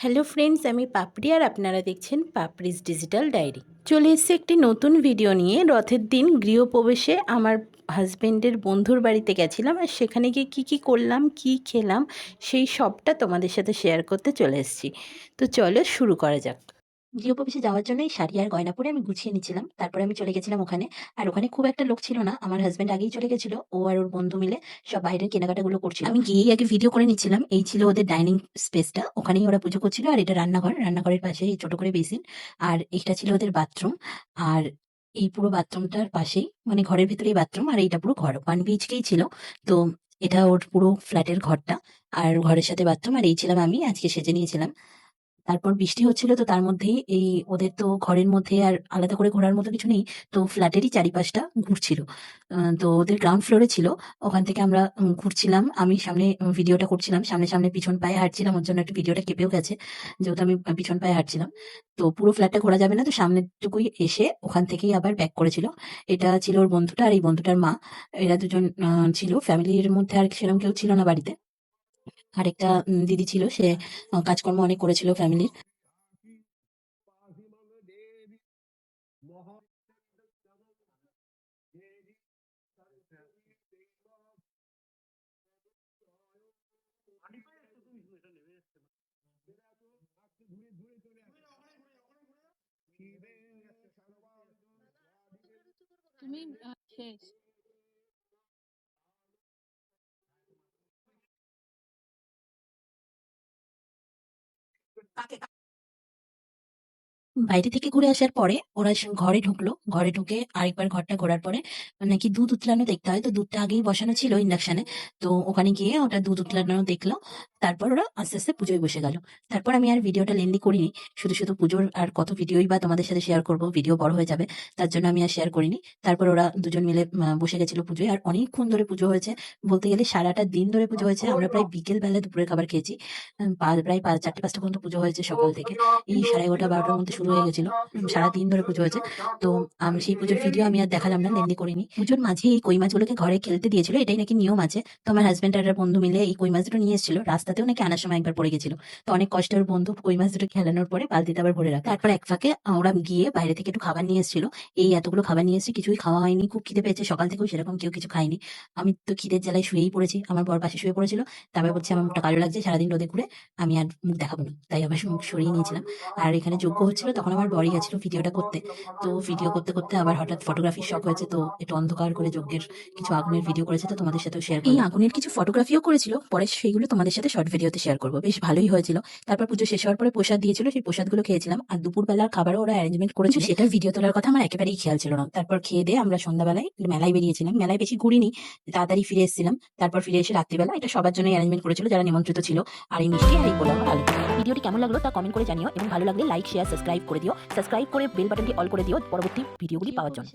Hello friends, আমি পাপড়ি আর আপনারা দেখছেন পাপড়িস ডিজিটাল ডায়েরি। চলে এসেছে একটি নতুন ভিডিও নিয়ে। রথের দিন গৃহপ্রবেশে আমার হাজবেন্ডের বন্ধুর বাড়িতে গেছিলাম, আর সেখানে গিয়ে কী করলাম, কী খেলাম, সেই সবটা তোমাদের সাথে শেয়ার করতে চলে এসেছি। তো চলো শুরু করা যাক। গৃহপ্রবেশে যাওয়ার জন্য এই শাড়ি আর গয়না পরে আমি গুছিয়ে নিচ্ছিলাম। তারপরে আমি চলে গেছিলাম ওখানে। আর ওখানে খুব একটা লোক ছিল না, আমার হাজবেন্ড আগেই চলে গেছিল। ও আর ওর বন্ধু মিলে সব বাইরের কেনাকাটাগুলো করছিল। আমি গিয়েই আগে ভিডিও করে নিচ্ছিলাম। এই ছিল ওদের ডাইনিং স্পেসটা, ওখানেই ওরা পুজো করছিল। আর এটা রান্নাঘর, রান্নাঘরের পাশে ছোট করে বেসিন। আর এটা ছিল ওদের বাথরুম। আর এই পুরো বাথরুমটার পাশেই, মানে ঘরের ভেতরেই বাথরুম, আর এইটা পুরো ঘর 1 BHK ছিল। তো এটা ওর পুরো ফ্ল্যাটের ঘরটা, আর ঘরের সাথে বাথরুম। আর এই ছিলাম আমি, আজকে সেজে নিয়েছিলাম। তারপর বৃষ্টি হচ্ছিল, তো তার মধ্যেই এই ওদের তো ঘরের মধ্যে আর আলাদা করে ঘোরার মতো কিছু নেই। তো ফ্ল্যাটেরই চারিপাশটা ঘুরছিল। তো ওদের গ্রাউন্ড ফ্লোরে ছিল। ওখান থেকে আমরা ঘুরছিলাম। আমি সামনে ভিডিওটা করছিলাম, সামনে সামনে পিছন পায়ে হাঁটছিলাম। ওর জন্য একটু ভিডিওটা কেঁপেও গেছে, যেহেতু আমি পিছন পায়ে হাঁটছিলাম। তো পুরো ফ্ল্যাটটা ঘোরা যাবে না, তো সামনেরটুকুই এসে ওখান থেকেই আবার ব্যাক করেছিল। এটা ছিল ওর বন্ধুটা আর এই বন্ধুটার মা। এরা দুজন ছিল। ফ্যামিলির মধ্যে আর সেরকম কেউ ছিল না বাড়িতে। আরেকটা দিদি ছিল, সে কাজকর্ম অনেক করেছিল ফ্যামিলির। তুমি শেষ। বাইরে থেকে ঘুরে আসার পরে ওরা ঘরে ঢুকলো। ঘরে ঢুকে আরেকবার ঘরটা ঘোরার পরে নাকি দুধ উতলানো দেখতে হয়। তো দুধটা আগেই বসানো ছিল ইন্ডাকশনে। তো ওখানে গিয়ে ওটা দুধ উতলানো দেখলো। তারপর ওরা আস্তে আস্তে পুজোয় বসে গেল। তারপর আমি আর ভিডিওটা লেন্দি করিনি। শুধু শুধু পুজোর আর কত ভিডিওই বা তোমাদের সাথে শেয়ার করব, ভিডিও বড় হয়ে যাবে। তার জন্য আমি আর শেয়ার করিনি। তারপর ওরা দুজন মিলে বসে গেছিল পুজোয়। আর অনেকক্ষণ ধরে পুজো হয়েছে, বলতে গেলে সারাটা দিন ধরে পুজো হয়েছে। আমরা প্রায় বিকেল বেলা দুপুরের খাবার খেয়েছি। প্রায় 4টে 5টা পর্যন্ত পুজো হয়েছে সকাল থেকে। এই 11:30 12টার মধ্যে শুরু হয়ে গেছিল। সারাদিন ধরে পুজো হয়েছে। তো সেই পুজোর ভিডিও আমি আর দেখালাম না, লেন্দি করিনি। পুজোর মাঝে এই কই মাছগুলোকে ঘরে খেলতে দিয়েছিল, এটাই নাকি নিয়ম আছে। তো আমার হাজবেন্ড আর বন্ধু মিলে এই কই মাছ দুটো নিয়ে এসেছিল। রাস্তাতেও নাকি আনার সময় একবার পড়ে গেছিল। তো অনেক কষ্টে ওর বন্ধু কই মাছ দুটো খেলানোর পরে বালতিতে আবার ভরে রাখে। তারপর এক ফাঁকে ওরা গিয়ে বাইরে থেকে একটু খাবার নিয়ে এসেছিল। এই এতগুলো খাবার নিয়ে এসেছে, কিছুই খাওয়া হয়নি। খুব খিদে পেয়েছে, সকাল থেকেও সেরকম কেউ কিছু খায়নি। আমি তো খিদের জ্বালায় শুয়েই পড়েছি, আমার বর পাশে শুয়ে পড়েছিল। তারপর বলছে আমার মুখটা কালো লাগছে, সারাদিন রোদে ঘুরে আমি আর মুখ দেখাবো না, তাই আবার মুখ সরিয়ে নিয়েছিলাম। আর এখানে যজ্ঞ হচ্ছিল, তখন আমার বরই গেছিল ভিডিওটা করতে। তো ভিডিও করতে করতে আবার হঠাৎ ফটোগ্রাফির শখ হয়েছে, তো একটু অন্ধকার করে যজ্ঞের কিছু আগুনের ভিডিও করেছে, তো তোমাদের সাথেও শেয়ার করলাম। এই আগুনের কিছু ফটোগ্রাফিও করেছিল, পরে সেইগুলো তোমাদের সাথে শর্ট ভিডিওতে শেয়ার করবো। বেশ ভালোই হয়েছিল। তারপর পুজো শেষ হওয়ার পরে প্রসাদ দিয়েছিল, সেই প্রসাদগুলো খেয়েছিলাম। আর দুপুরবেলার খাবারও ওরা অ্যারেঞ্জমেন্ট করেছিল, সেটার ভিডিও তোলার কথা আমার একেবারেই খেয়াল ছিল না। তারপর খেয়ে দিয়ে আমরা সন্ধ্যাবেলায় মেলায় বেরিয়েছিলাম। মেলায় বেশি ঘুরিনি, তাড়াতাড়ি ফিরে এসেছিলাম। তারপর ফিরে এসে রাত্রিবেলা এটা সবার জন্য অ্যারেঞ্জমেন্ট করেছিল যারা নিমন্ত্রিত ছিল। আর এই মিষ্টি আর এই পোলাও আর আলু। ভিডিওটি কেমন লাগলো তা কমেন্ট করে জানিও, এবং ভালো লাগলে লাইক শেয়ার সাবস্ক্রাইব করে দিও। সাবস্ক্রাইব করে বেল বাটনটি অল করে দিও পরবর্তী ভিডিওগুলি পাওয়ার জন্য।